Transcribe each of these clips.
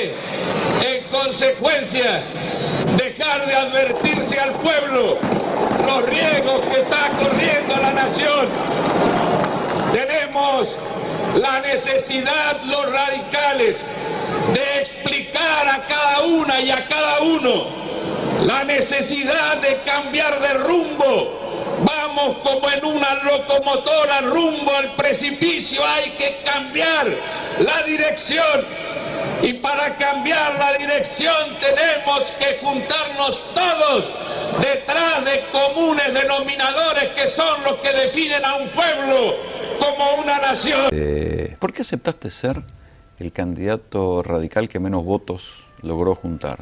debe, en consecuencia, dejar de advertirse al pueblo los riesgos que está corriendo la nación. Tenemos la necesidad, los radicales, de explicar a cada una y a cada uno la necesidad de cambiar de rumbo. Vamos como en una locomotora rumbo al precipicio, hay que cambiar la dirección. Y para cambiar la dirección tenemos que juntarnos todos detrás de comunes denominadores que son los que definen a un pueblo como una nación. ¿Por qué aceptaste ser el candidato radical que menos votos logró juntar?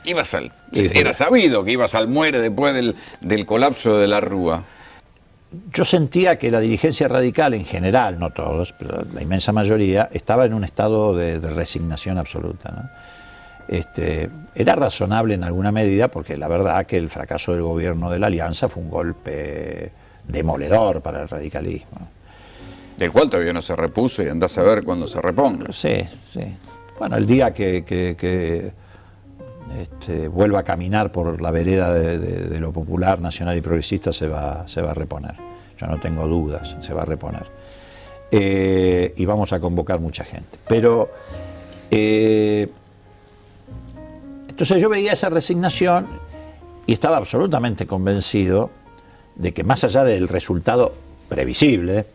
Era sabido que ibas al muere después del colapso de la Rúa. Yo sentía que la dirigencia radical en general, no todos, pero la inmensa mayoría, estaba en un estado de resignación absoluta, ¿no? Era razonable en alguna medida porque la verdad que el fracaso del gobierno de la Alianza fue un golpe demoledor para el radicalismo. Del cual todavía no se repuso y andás a ver cuándo se reponga. Sí, sí. Bueno, el día que vuelva a caminar por la vereda de lo popular, nacional y progresista se va a reponer. Yo no tengo dudas, se va a reponer. Y vamos a convocar mucha gente. Pero, entonces yo veía esa resignación y estaba absolutamente convencido de que más allá del resultado previsible,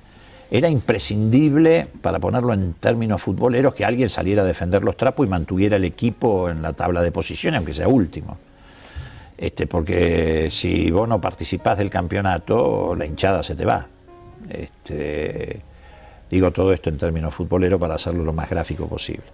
era imprescindible, para ponerlo en términos futboleros, que alguien saliera a defender los trapos y mantuviera el equipo en la tabla de posiciones, aunque sea último. Porque si vos no participás del campeonato, la hinchada se te va. Digo todo esto en términos futboleros para hacerlo lo más gráfico posible.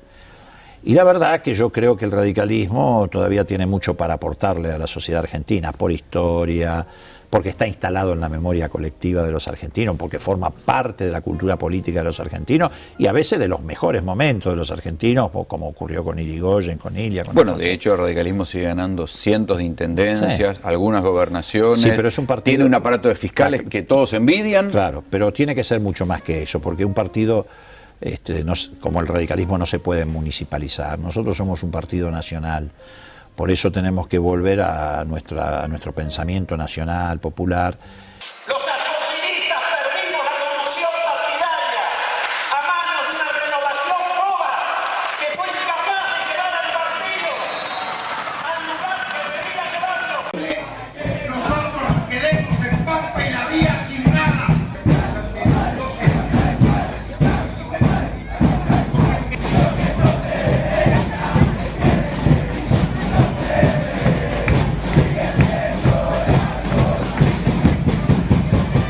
Y la verdad que yo creo que el radicalismo todavía tiene mucho para aportarle a la sociedad argentina, por historia, porque está instalado en la memoria colectiva de los argentinos, porque forma parte de la cultura política de los argentinos y a veces de los mejores momentos de los argentinos, como ocurrió con Irigoyen, con Ilia. Con bueno, Alfonso. de hecho el radicalismo sigue ganando cientos de intendencias, sí, algunas gobernaciones, sí, pero es un partido, tiene un aparato de fiscales que todos envidian. Claro, pero tiene que ser mucho más que eso, porque un partido como el radicalismo no se puede municipalizar. Nosotros somos un partido nacional. Por eso tenemos que volver a nuestro pensamiento nacional, popular. Los alfonsinistas perdimos la conducción partidaria a manos de una renovación boba que fue incapaz de llevar al partido al lugar que debería llevarlo. Nosotros queremos el Pampa y la vía sin nada.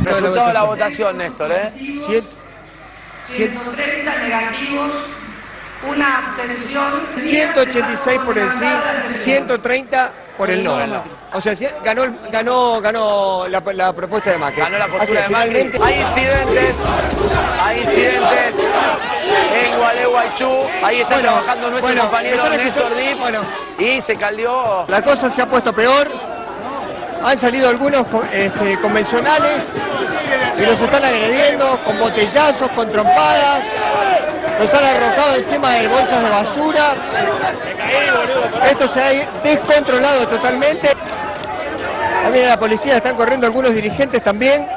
Resultado de la votación, Néstor, 130 negativos, una abstención. 186 por el sí, 130 por el no. O sea, ganó la propuesta de Macri. Ganó la postura de Macri. Hay incidentes en Gualeguaychú. Ahí está trabajando nuestro compañero Néstor Dip. Y se caldeó. La cosa se ha puesto peor. Han salido algunos convencionales y los están agrediendo con botellazos, con trompadas. Los han arrojado encima de bolsas de basura. Esto se ha descontrolado totalmente. También la policía están corriendo algunos dirigentes también.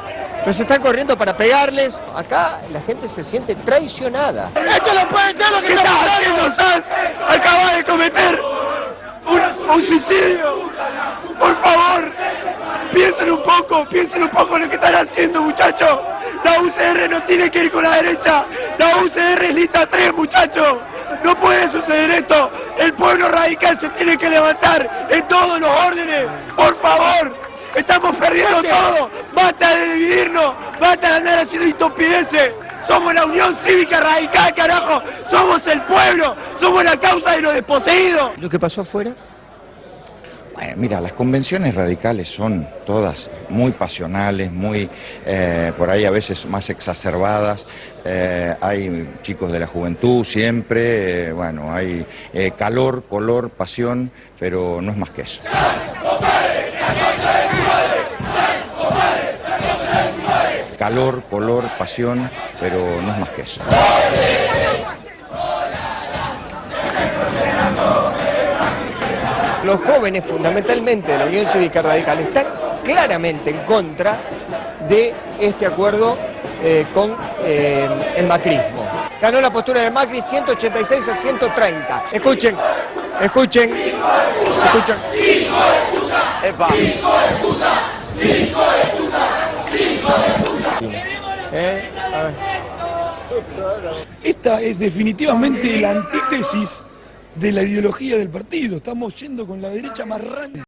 Los están corriendo para pegarles. Acá la gente se siente traicionada. ¡Esto no puede ser lo que está haciendo, Sanz! ¡Acaba de cometer un suicidio! ¡Por favor! Piensen un poco lo que están haciendo, muchachos. La UCR no tiene que ir con la derecha. La UCR es lista 3, muchachos. No puede suceder esto. El pueblo radical se tiene que levantar en todos los órdenes. Por favor. Estamos perdiendo todo. Basta de dividirnos. Basta de andar haciendo estupideces. Somos la Unión Cívica Radical, carajo. Somos el pueblo. Somos la causa de los desposeídos. Lo que pasó afuera. Bueno, mira, las convenciones radicales son todas muy pasionales, muy, por ahí a veces más exacerbadas. Hay chicos de la juventud siempre, bueno, hay calor, color, pasión, pero no es más que eso. Calor, color, pasión, pero no es más que eso. los jóvenes, fundamentalmente de la Unión Cívica Radical, están claramente en contra de este acuerdo con el macrismo. Ganó la postura de Macri 186 a 130. Escuchen, escuchen, escuchen. Epa. A ver. Esta es definitivamente la antítesis de la ideología del partido. Estamos yendo con la derecha más rancia.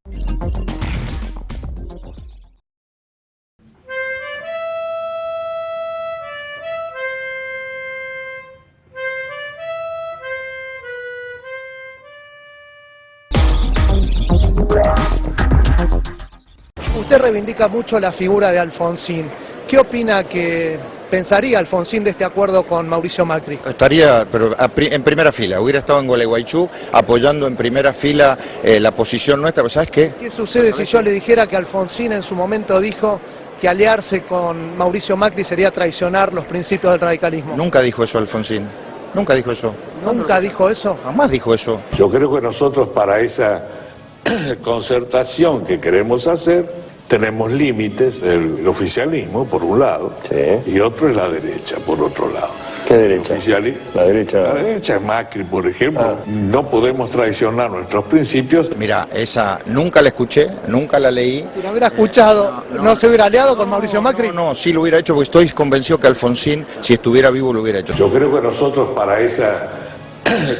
Usted reivindica mucho la figura de Alfonsín. ¿Qué opina que pensaría Alfonsín de este acuerdo con Mauricio Macri? Estaría pero en primera fila, hubiera estado en Gualeguaychú apoyando en primera fila la posición nuestra, pero ¿sabes qué? ¿Qué sucede si yo le dijera que Alfonsín en su momento dijo que aliarse con Mauricio Macri sería traicionar los principios del radicalismo? Nunca dijo eso Alfonsín, nunca dijo eso. ¿Nunca dijo eso? Jamás dijo eso. Yo creo que nosotros para esa concertación que queremos hacer tenemos límites, el oficialismo por un lado, sí, y otro es la derecha por otro lado. ¿Qué derecha? La derecha es Macri, por ejemplo. No podemos traicionar nuestros principios. Mira, esa nunca la escuché, nunca la leí. Si lo hubiera escuchado, ¿no se hubiera aliado con Mauricio Macri? No, sí lo hubiera hecho porque estoy convencido que Alfonsín, si estuviera vivo, lo hubiera hecho. Yo creo que nosotros para esa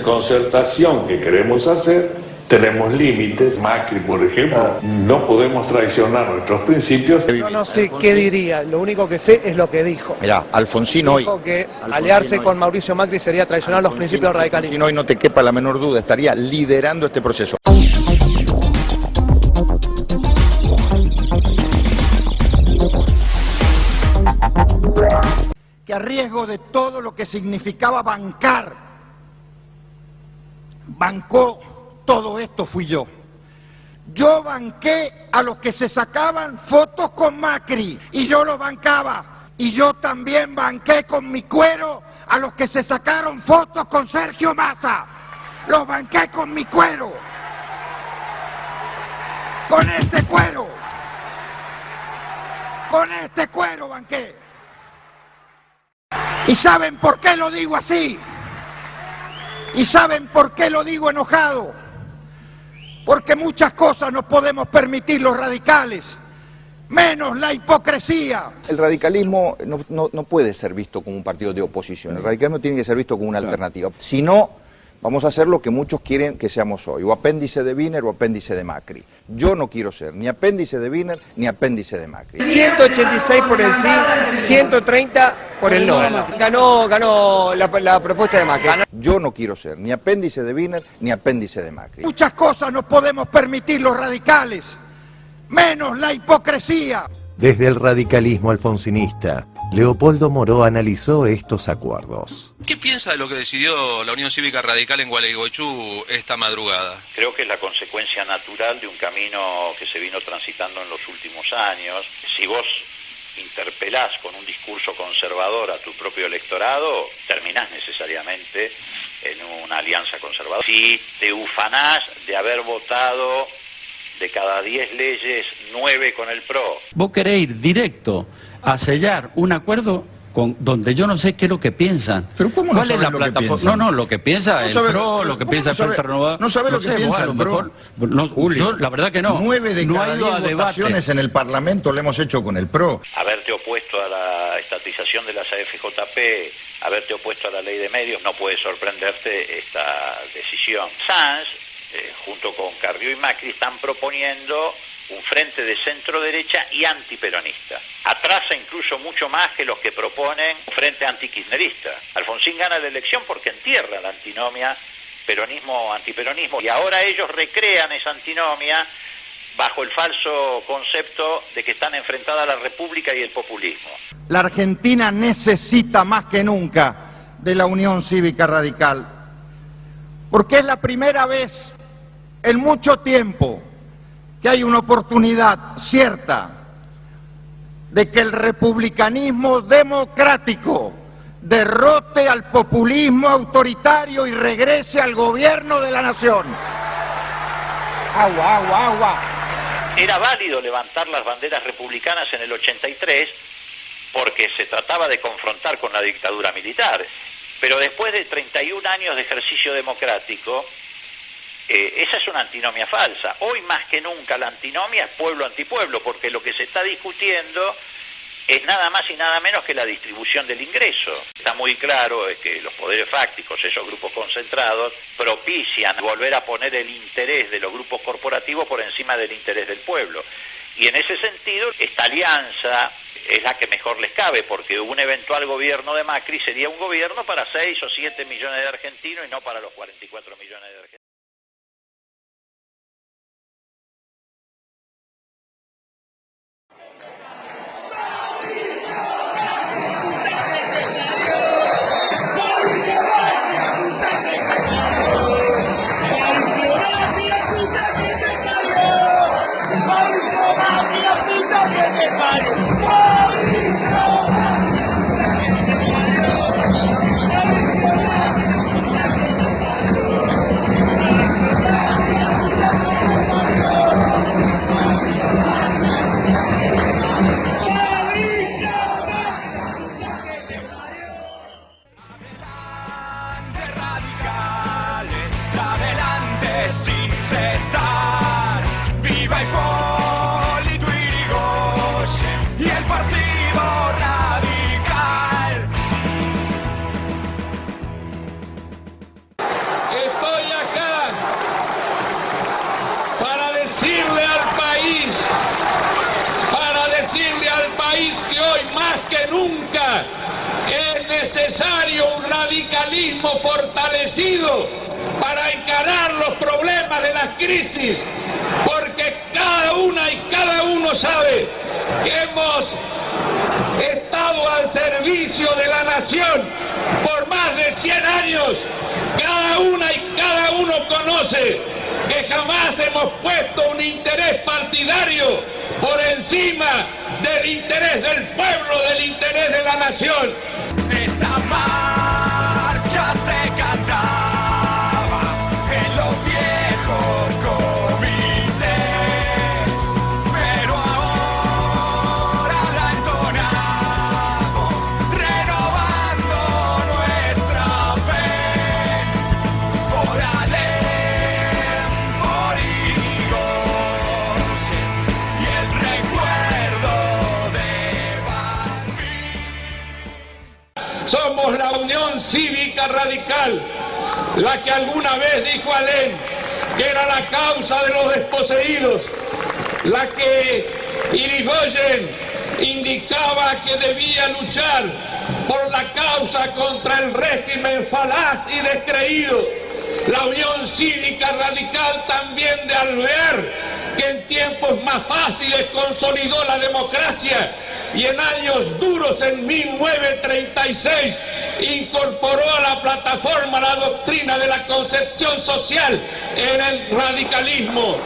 concertación que queremos hacer tenemos límites. Macri, por ejemplo, no podemos traicionar nuestros principios. Yo no sé qué diría, lo único que sé es lo que dijo. Mira, Alfonsín hoy... Dijo que aliarse con Mauricio Macri sería traicionar los principios radicalistas. Alfonsín hoy, no te quepa la menor duda, estaría liderando este proceso. Que a riesgo de todo lo que significaba bancar, bancó todo esto fui yo. Yo banqué a los que se sacaban fotos con Macri y yo lo bancaba. Y yo también banqué con mi cuero a los que se sacaron fotos con Sergio Massa. Los banqué con mi cuero. Con este cuero. Con este cuero banqué. ¿Y saben por qué lo digo así? ¿Y saben por qué lo digo enojado? Porque muchas cosas no podemos permitir los radicales, menos la hipocresía. El radicalismo no puede ser visto como un partido de oposición, el radicalismo tiene que ser visto como una alternativa. Si no, vamos a hacer lo que muchos quieren que seamos hoy, o apéndice de Wiener o apéndice de Macri. Yo no quiero ser ni apéndice de Wiener ni apéndice de Macri. 186 por el sí, 130 por el no. Ganó la propuesta de Macri. Yo no quiero ser ni apéndice de Wiener ni apéndice de Macri. Muchas cosas no podemos permitir los radicales, menos la hipocresía. Desde el radicalismo alfonsinista, Leopoldo Moró analizó estos acuerdos. ¿Qué piensa de lo que decidió la Unión Cívica Radical en Gualeguaychú esta madrugada? Creo que es la consecuencia natural de un camino que se vino transitando en los últimos años. Si vos interpelás con un discurso conservador a tu propio electorado, terminás necesariamente en una alianza conservadora. Si te ufanás de haber votado de cada 10 leyes, 9 con el PRO. Vos querés ir directo a sellar un acuerdo donde yo no sé qué es lo que piensan. ¿Pero cómo no ¿Cuál es la plataforma? No, lo que piensa el PRO, lo que piensa el Frente Renovador. ¿No sabe lo que piensa el PRO? Julio, yo la verdad que no. 9 de cada 10 votaciones en el Parlamento lo hemos hecho con el PRO. Haberte opuesto a la estatización de las AFJP, haberte opuesto a la ley de medios, no puede sorprenderte esta decisión. Sanz, junto con Carrió y Macri, están proponiendo un frente de centro derecha y antiperonista. Atrasa incluso mucho más que los que proponen un frente antikirchnerista. Alfonsín gana la elección porque entierra la antinomia peronismo-antiperonismo, y ahora ellos recrean esa antinomia bajo el falso concepto de que están enfrentadas la República y el populismo. La Argentina necesita más que nunca de la Unión Cívica Radical, porque es la primera vez en mucho tiempo que hay una oportunidad cierta de que el republicanismo democrático derrote al populismo autoritario y regrese al gobierno de la nación. Agua. Era válido levantar las banderas republicanas en el 83 porque se trataba de confrontar con la dictadura militar. Pero después de 31 años de ejercicio democrático, esa es una antinomia falsa. Hoy más que nunca la antinomia es pueblo-antipueblo, porque lo que se está discutiendo es nada más y nada menos que la distribución del ingreso. Está muy claro que los poderes fácticos, esos grupos concentrados, propician volver a poner el interés de los grupos corporativos por encima del interés del pueblo. Y en ese sentido, esta alianza es la que mejor les cabe, porque un eventual gobierno de Macri sería un gobierno para 6 o 7 millones de argentinos y no para los 44 millones de argentinos. Que hoy más que nunca es necesario un radicalismo fortalecido para encarar los problemas de la crisis, porque cada una y cada uno sabe que hemos estado al servicio de la nación por más de 100 años. Cada una y cada uno conoce que jamás hemos puesto un interés partidario por encima del interés del pueblo, del interés de la nación. Esta marcha se cantaba en los viejos comités, pero ahora la entonamos, renovando nuestra fe por Alem, por Irigoyen y el recuerdo de Bambi. Somos la Unión Cívica Radical, la que alguna vez dijo Alem que era la causa de los desposeídos, la que Irigoyen indicaba que debía luchar por la causa contra el régimen falaz y descreído. La Unión Cívica Radical también de Alvear, que en tiempos más fáciles consolidó la democracia y en años duros, en 1936, incorporó a la plataforma la doctrina de la concepción social en el radicalismo.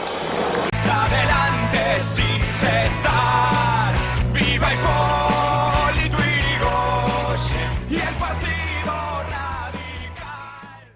Adelante sin cesar, viva Hipólito Yrigoyen y el Partido Radical.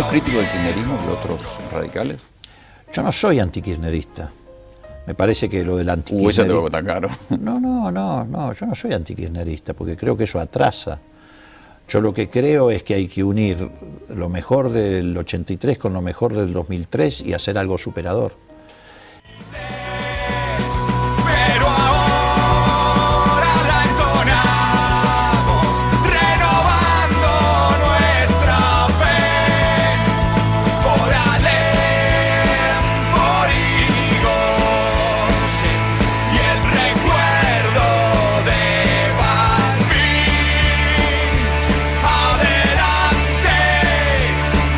crítico del kirchnerismo que otros radicales? Yo no soy antikirchnerista. Me parece que lo del Eso te antikirchnerismo... va tan caro. No, yo no soy antikirchnerista, porque creo que eso atrasa. Yo lo que creo es que hay que unir lo mejor del 83 con lo mejor del 2003 y hacer algo superador. Pero ahora la entonamos, renovando nuestra fe. Por Alem, por Irigoyen y el recuerdo de Balbín. Adelante,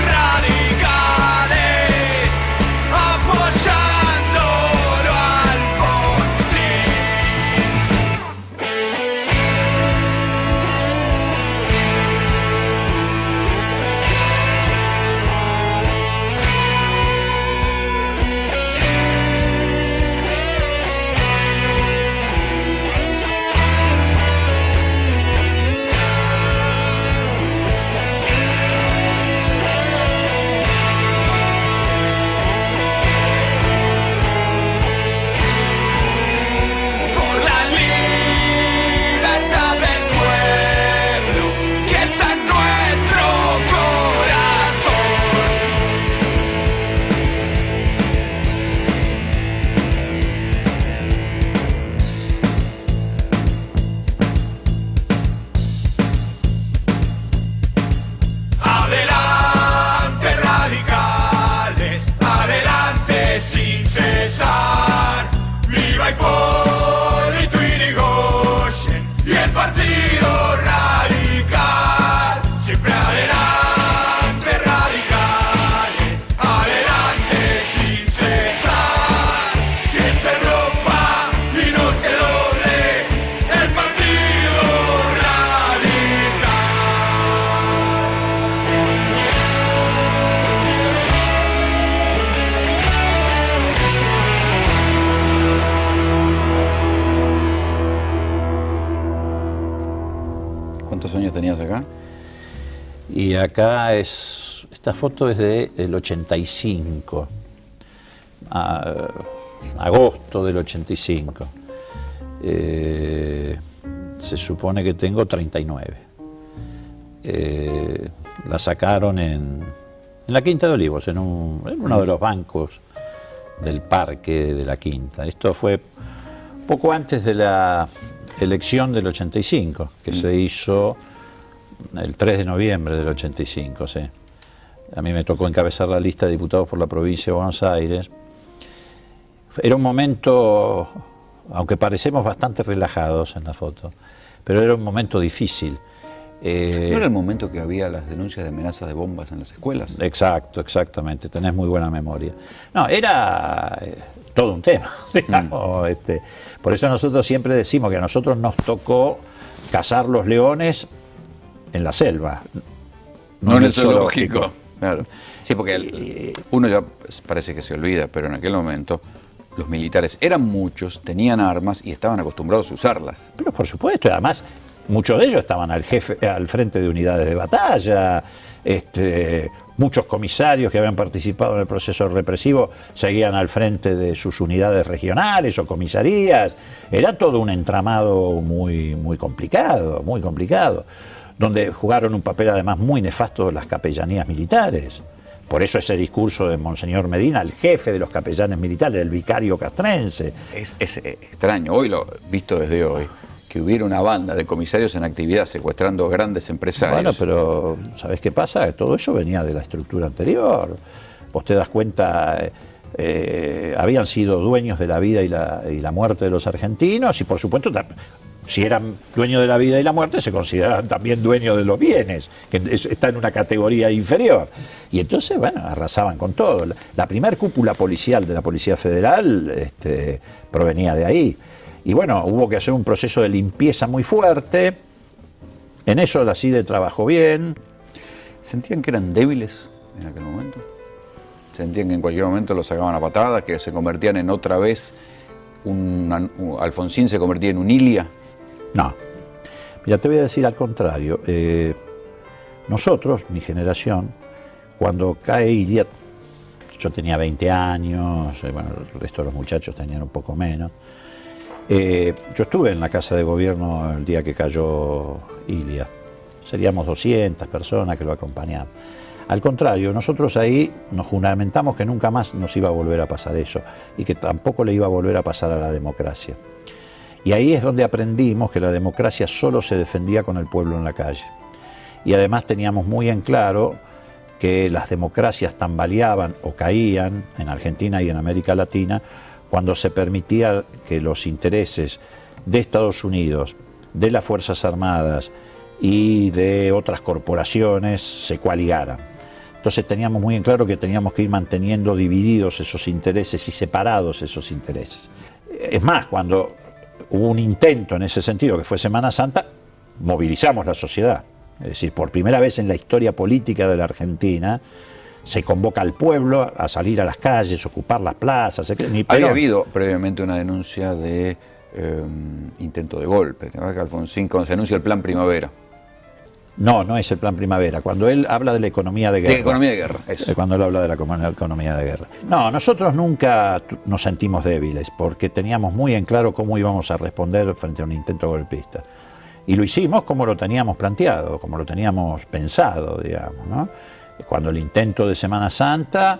radicales, apoyándolo a Alfonsín. Por la libertad del pueblo que está en nuestro corazón. Adelante, radicales, adelante sin cesar. Viva Hipólito Yrigoyen y el Partido Radical. Siempre adelante, radicales, adelante sin cesar. Que se rompa y no se doble el Partido Radical. ¿Cuántos años tenías acá? Y acá esta foto es del 85, agosto del 85. Se supone que tengo 39. La sacaron en la Quinta de Olivos, en uno de los bancos del parque de la Quinta. Esto fue poco antes de la elección del 85, que se hizo el 3 de noviembre del 85, sí. A mí me tocó encabezar la lista de diputados por la provincia de Buenos Aires. Era un momento, aunque parecemos bastante relajados en la foto, pero era un momento difícil. ¿No era el momento que había las denuncias de amenazas de bombas en las escuelas? Exacto, exactamente, tenés muy buena memoria. No, era todo un tema, digamos, por eso nosotros siempre decimos que a nosotros nos tocó cazar los leones en la selva, no en el zoológico. Claro. Sí, porque uno ya parece que se olvida, pero en aquel momento los militares eran muchos, tenían armas y estaban acostumbrados a usarlas. Pero por supuesto, y además muchos de ellos estaban al frente de unidades de batalla, muchos comisarios que habían participado en el proceso represivo seguían al frente de sus unidades regionales o comisarías. Era todo un entramado muy, muy complicado, donde jugaron un papel además muy nefasto las capellanías militares. Por eso ese discurso de Monseñor Medina, el jefe de los capellanes militares, el vicario castrense. Es extraño, hoy lo visto desde hoy, que hubiera una banda de comisarios en actividad secuestrando grandes empresarios. Bueno, pero ¿sabés qué pasa? Todo eso venía de la estructura anterior. Vos te das cuenta, habían sido dueños de la vida y la muerte de los argentinos y por supuesto, si eran dueños de la vida y la muerte, se consideraban también dueños de los bienes, que está en una categoría inferior. Y entonces, bueno, arrasaban con todo. La primer cúpula policial de la Policía Federal provenía de ahí. Y bueno, hubo que hacer un proceso de limpieza muy fuerte. En eso la CIDE trabajó bien. ¿Sentían que eran débiles en aquel momento? ¿Sentían que en cualquier momento los sacaban a patadas, que se convertían en otra vez Alfonsín se convertía en un Ilia? No. Mira, te voy a decir al contrario. Nosotros, mi generación, cuando cae Ilia, yo tenía 20 años, bueno, el resto de los muchachos tenían un poco menos. Yo estuve en la Casa de Gobierno el día que cayó Ilia. Seríamos 200 personas que lo acompañaban. Al contrario, nosotros ahí nos fundamentamos que nunca más nos iba a volver a pasar eso y que tampoco le iba a volver a pasar a la democracia. Y ahí es donde aprendimos que la democracia solo se defendía con el pueblo en la calle. Y además teníamos muy en claro que las democracias tambaleaban o caían en Argentina y en América Latina cuando se permitía que los intereses de Estados Unidos, de las Fuerzas Armadas y de otras corporaciones se coaligaran. Entonces teníamos muy en claro que teníamos que ir manteniendo divididos esos intereses y separados esos intereses. Es más, cuando hubo un intento en ese sentido, que fue Semana Santa, movilizamos la sociedad. Es decir, por primera vez en la historia política de la Argentina se convoca al pueblo a salir a las calles, ocupar las plazas. Había habido previamente una denuncia de intento de golpe, ¿no? Alfonsín, cuando se anuncia el Plan Primavera. No, no es el Plan Primavera. Cuando él habla de la economía de guerra. De economía de guerra, eso. Cuando él habla de la economía de guerra. No, nosotros nunca nos sentimos débiles porque teníamos muy en claro cómo íbamos a responder frente a un intento golpista. Y lo hicimos como lo teníamos planteado, como lo teníamos pensado, digamos, ¿no? Cuando el intento de Semana Santa,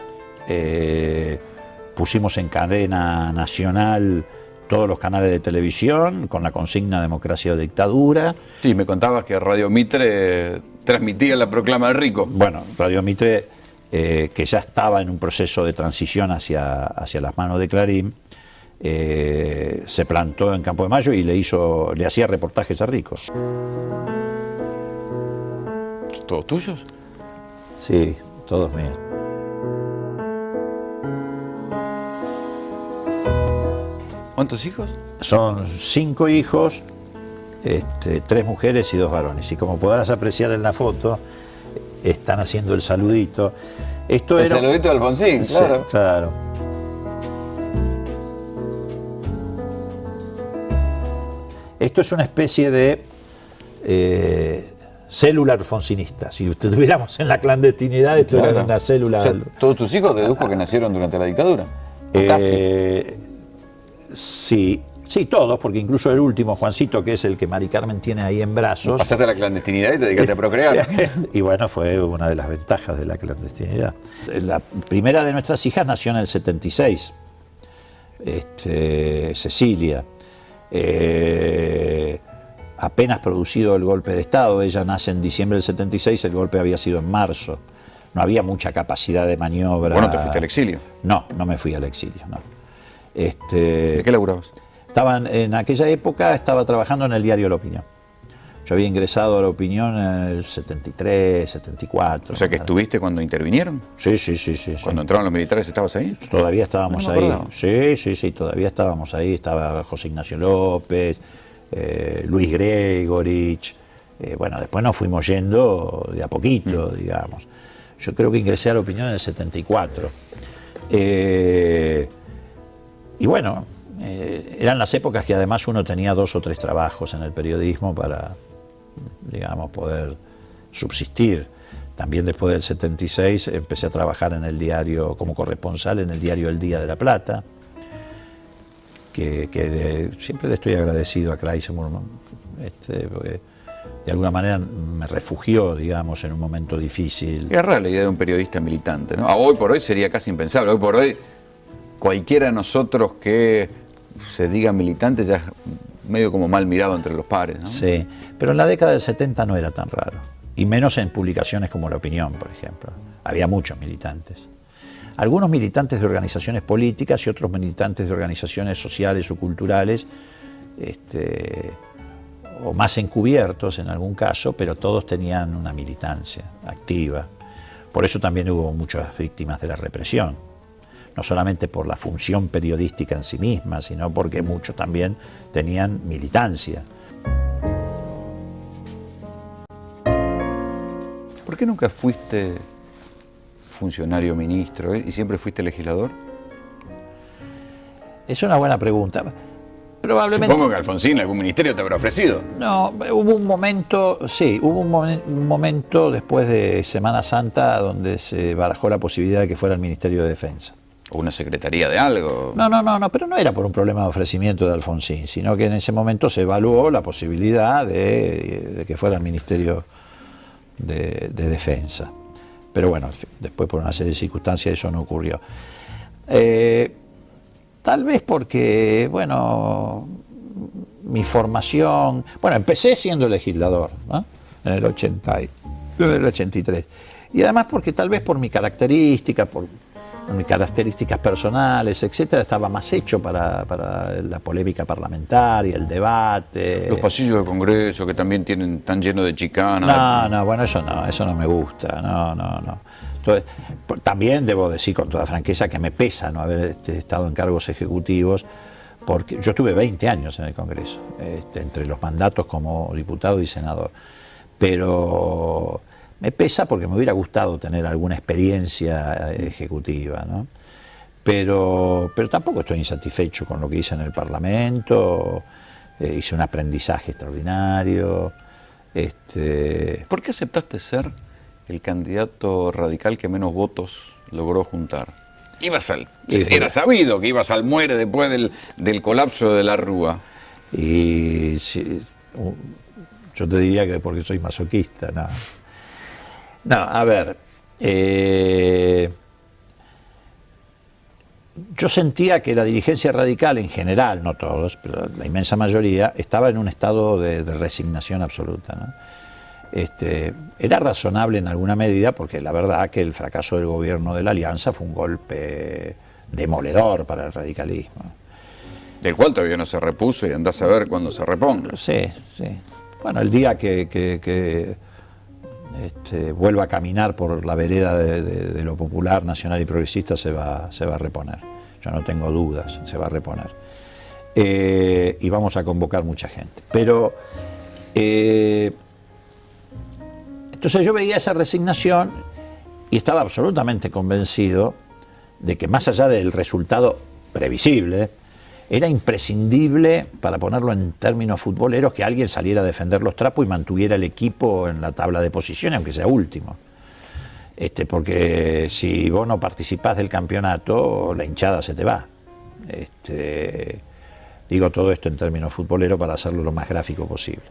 pusimos en cadena nacional todos los canales de televisión con la consigna democracia o dictadura. Sí, me contabas que Radio Mitre transmitía la proclama del rico. Bueno, Radio Mitre, que ya estaba en un proceso de transición hacia las manos de Clarín, se plantó en Campo de Mayo y le hacía reportajes a Rico. ¿Todos tuyos? Sí, todos míos. ¿Cuántos hijos? Son 5 hijos, 3 mujeres y 2 varones. Y como podrás apreciar en la foto, están haciendo el saludito. Esto el era... saludito de Alfonsín, claro. Sí, claro. Esto es una especie de célula alfonsinista. Si estuviéramos en la clandestinidad, esto era una célula... O sea, ¿todos tus hijos dedujo que nacieron durante la dictadura? Sí, todos, porque incluso el último, Juancito, que es el que Mari Carmen tiene ahí en brazos... Pasaste a la clandestinidad y te dedicaste a procrear. Y bueno, fue una de las ventajas de la clandestinidad. La primera de nuestras hijas nació en el 76, Cecilia. Apenas producido el golpe de Estado, ella nace en diciembre del 76, el golpe había sido en marzo. No había mucha capacidad de maniobra. ¿Vos no te fuiste al exilio? No, no me fui al exilio, no. ¿De qué laburabas? En aquella época estaba trabajando en el diario La Opinión. Yo había ingresado a La Opinión en el 73, 74. O sea que estuviste cuando intervinieron. Sí. Cuando entraron los militares, ¿estabas ahí? Todavía estábamos ahí. Sí, todavía estábamos ahí. Estaba José Ignacio López, Luis Gregorich. Bueno, después nos fuimos yendo de a poquito, digamos. Yo creo que ingresé a La Opinión en el 74. Y bueno, eran las épocas que además uno tenía 2 o 3 trabajos en el periodismo para, digamos, poder subsistir. También después del 76 empecé a trabajar en el diario, como corresponsal en el diario El Día de la Plata, que siempre le estoy agradecido a Kleisemur, porque de alguna manera me refugió, digamos, en un momento difícil. Es rara la idea de un periodista militante, ¿no? Hoy por hoy sería casi impensable. Hoy por hoy cualquiera de nosotros que se diga militante ya es medio como mal mirado entre los pares, ¿no? Sí, pero en la década del 70 no era tan raro. Y menos en publicaciones como La Opinión, por ejemplo. Había muchos militantes. Algunos militantes de organizaciones políticas y otros militantes de organizaciones sociales o culturales, o más encubiertos en algún caso, pero todos tenían una militancia activa. Por eso también hubo muchas víctimas de la represión. No solamente por la función periodística en sí misma, sino porque muchos también tenían militancia. ¿Por qué nunca fuiste funcionario ministro y siempre fuiste legislador? Es una buena pregunta. Probablemente. Supongo que Alfonsín algún ministerio te habrá ofrecido. No, hubo un momento, sí, hubo un momento después de Semana Santa donde se barajó la posibilidad de que fuera el Ministerio de Defensa. ¿O una secretaría de algo? No, pero no era por un problema de ofrecimiento de Alfonsín, sino que en ese momento se evaluó la posibilidad de que fuera el Ministerio de Defensa. Pero bueno, después por una serie de circunstancias eso no ocurrió. Tal vez porque, bueno, mi formación... Bueno, empecé siendo legislador, ¿no? En el 83. Y además porque tal vez por mi característica, por mis características personales, etcétera, estaba más hecho para la polémica parlamentaria, el debate. Los pasillos del Congreso que también están llenos de chicanas. No, bueno, eso no me gusta, no. Entonces, también debo decir con toda franqueza que me pesa no haber estado en cargos ejecutivos, porque yo estuve 20 años en el Congreso, entre los mandatos como diputado y senador, pero me pesa porque me hubiera gustado tener alguna experiencia ejecutiva, ¿no? Pero tampoco estoy insatisfecho con lo que hice en el Parlamento, hice un aprendizaje extraordinario. ¿Por qué aceptaste ser el candidato radical que menos votos logró juntar? Era sabido que ibas al muere después del colapso de la Rúa. Y sí, yo te diría que porque soy masoquista, no. No, a ver, yo sentía que la dirigencia radical en general, no todos, pero la inmensa mayoría, estaba en un estado de resignación absoluta, ¿no? Era razonable en alguna medida porque la verdad que el fracaso del gobierno de la Alianza fue un golpe demoledor para el radicalismo. Del cual todavía no se repuso y andás a ver cuándo se reponga. Sí. Bueno, el día que vuelva a caminar por la vereda de lo popular, nacional y progresista se va a reponer. Yo no tengo dudas, se va a reponer. Y vamos a convocar mucha gente. Pero entonces yo veía esa resignación y estaba absolutamente convencido de que más allá del resultado previsible, era imprescindible, para ponerlo en términos futboleros, que alguien saliera a defender los trapos y mantuviera el equipo en la tabla de posiciones, aunque sea último. Porque si vos no participás del campeonato, la hinchada se te va. Digo todo esto en términos futboleros para hacerlo lo más gráfico posible.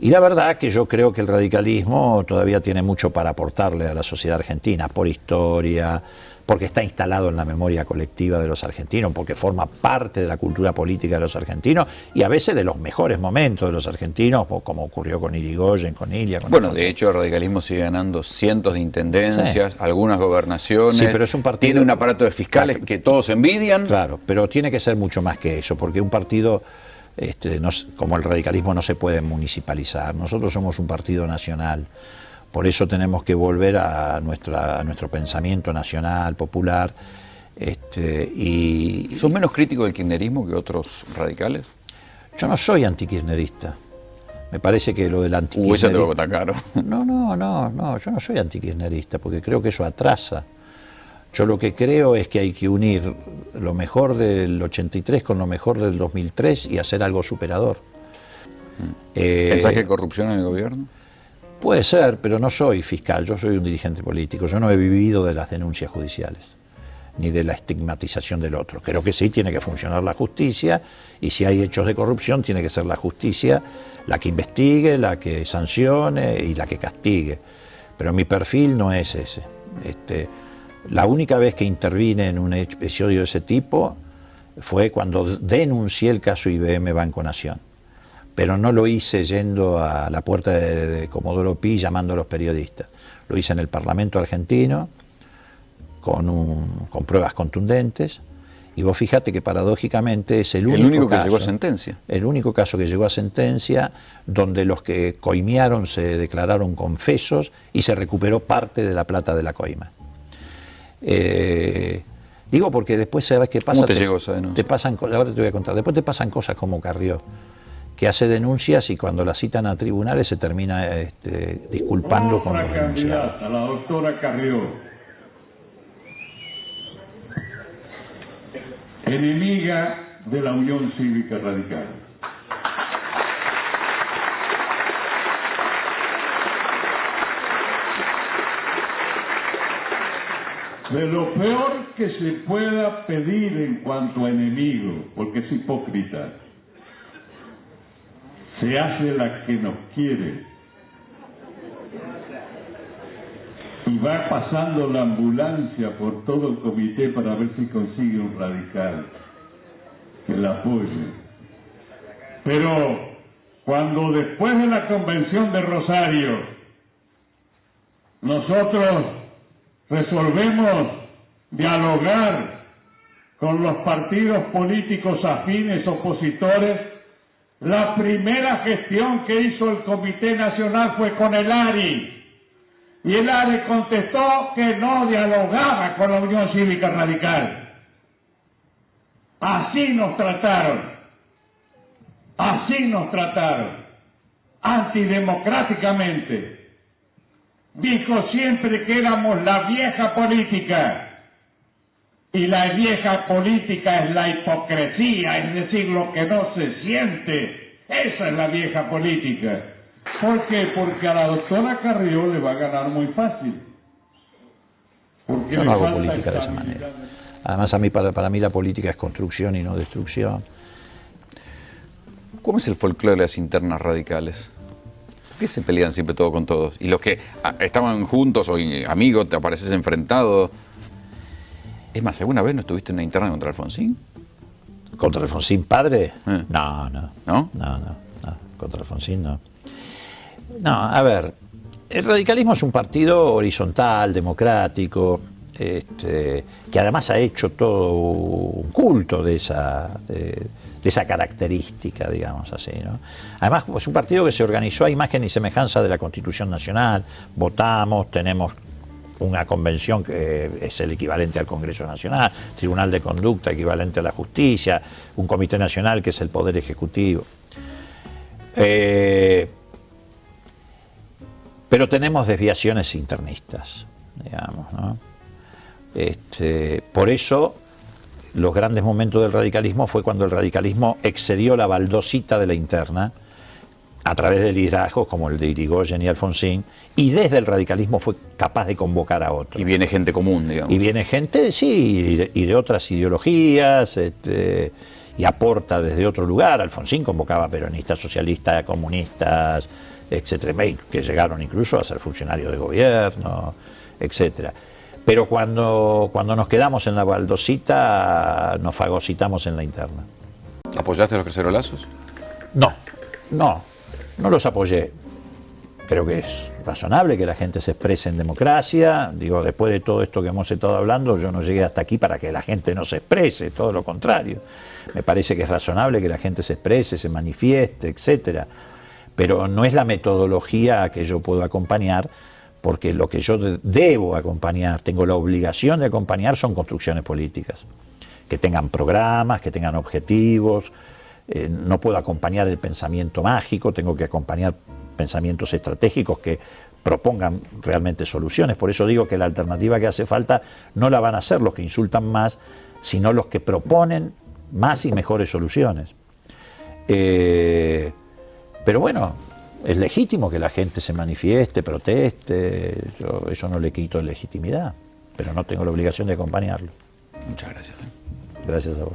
Y la verdad que yo creo que el radicalismo todavía tiene mucho para aportarle a la sociedad argentina, por historia, porque está instalado en la memoria colectiva de los argentinos, porque forma parte de la cultura política de los argentinos y a veces de los mejores momentos de los argentinos, como ocurrió con Irigoyen, con Ilia. Bueno, de hecho el radicalismo sigue ganando cientos de intendencias, algunas gobernaciones, sí, pero es un partido, tiene un aparato de fiscales que todos envidian. Claro, pero tiene que ser mucho más que eso, porque un partido como el radicalismo no se puede municipalizar. Nosotros somos un partido nacional. Por eso tenemos que volver a nuestro pensamiento nacional, popular. ¿Sos menos crítico del kirchnerismo que otros radicales? Yo no soy antikirchnerista. Me parece que lo del antikirchnerismo... Esa te va a botar caro. No, yo no soy antikirchnerista, porque creo que eso atrasa. Yo lo que creo es que hay que unir lo mejor del 83 con lo mejor del 2003 y hacer algo superador. ¿Pensás que hay corrupción en el gobierno? Puede ser, pero no soy fiscal, yo soy un dirigente político. Yo no he vivido de las denuncias judiciales, ni de la estigmatización del otro. Creo que sí tiene que funcionar la justicia, y si hay hechos de corrupción tiene que ser la justicia la que investigue, la que sancione y la que castigue. Pero mi perfil no es ese. La única vez que intervine en un episodio de ese tipo fue cuando denuncié el caso IBM Banco Nación. Pero no lo hice yendo a la puerta de Comodoro Pi llamando a los periodistas. Lo hice en el Parlamento argentino con pruebas contundentes. Y vos fíjate que paradójicamente es el único caso, que llegó a sentencia. El único caso que llegó a sentencia donde los que coimearon se declararon confesos y se recuperó parte de la plata de la coima. Digo porque después, ¿sabes qué pasa? ¿Cómo te llegó esa denuncia? Ahora te voy a contar. Después te pasan cosas como Carrió, que hace denuncias y cuando la citan a tribunales se termina disculpando con los denunciados. La doctora Carrió, enemiga de la Unión Cívica Radical. De lo peor que se pueda pedir en cuanto a enemigo, porque es hipócrita, se hace la que nos quiere y va pasando la ambulancia por todo el comité para ver si consigue un radical que la apoye. Pero cuando después de la convención de Rosario nosotros resolvemos dialogar con los partidos políticos afines opositores, la primera gestión que hizo el Comité Nacional fue con el ARI. Y el ARI contestó que no dialogaba con la Unión Cívica Radical. Así nos trataron, antidemocráticamente. Dijo siempre que éramos la vieja política. Y la vieja política es la hipocresía, es decir, lo que no se siente. Esa es la vieja política. ¿Por qué? Porque a la doctora Carrió le va a ganar muy fácil. Yo no hago política de esa manera. Además, para mí la política es construcción y no destrucción. ¿Cómo es el folclore de las internas radicales? ¿Por qué se pelean siempre todos con todos? Y los que estaban juntos o amigos, te apareces enfrentado. Es más, ¿alguna vez no estuviste en una interna contra Alfonsín? ¿Contra Alfonsín padre? No. ¿No? No. Contra Alfonsín no. No, a ver, el radicalismo es un partido horizontal, democrático, que además ha hecho todo un culto de esa característica, digamos así, ¿no? Además, es un partido que se organizó a imagen y semejanza de la Constitución Nacional. Votamos, tenemos una convención que es el equivalente al Congreso Nacional, Tribunal de Conducta equivalente a la Justicia, un Comité Nacional que es el Poder Ejecutivo. Pero tenemos desviaciones internistas, digamos, ¿no? Por eso los grandes momentos del radicalismo fue cuando el radicalismo excedió la baldosita de la interna a través de liderazgos como el de Irigoyen y Alfonsín, y desde el radicalismo fue capaz de convocar a otros. Y viene gente común, digamos. Y viene gente, sí, y de otras ideologías, y aporta desde otro lugar. Alfonsín convocaba peronistas, socialistas, comunistas, etcétera, que llegaron incluso a ser funcionarios de gobierno, etcétera. Pero cuando nos quedamos en la baldosita, nos fagocitamos en la interna. ¿Apoyaste a los cacerolazos? No los apoyé. Creo que es razonable que la gente se exprese en democracia. Digo, después de todo esto que hemos estado hablando, yo no llegué hasta aquí para que la gente no se exprese, todo lo contrario. Me parece que es razonable que la gente se exprese, se manifieste, etcétera. Pero no es la metodología que yo puedo acompañar, porque lo que yo debo acompañar, tengo la obligación de acompañar, son construcciones políticas. Que tengan programas, que tengan objetivos. No puedo acompañar el pensamiento mágico, tengo que acompañar pensamientos estratégicos que propongan realmente soluciones. Por eso digo que la alternativa que hace falta no la van a hacer los que insultan más, sino los que proponen más y mejores soluciones. Pero bueno, es legítimo que la gente se manifieste, proteste, yo eso no le quito legitimidad, pero no tengo la obligación de acompañarlo. Muchas gracias. Gracias a vos.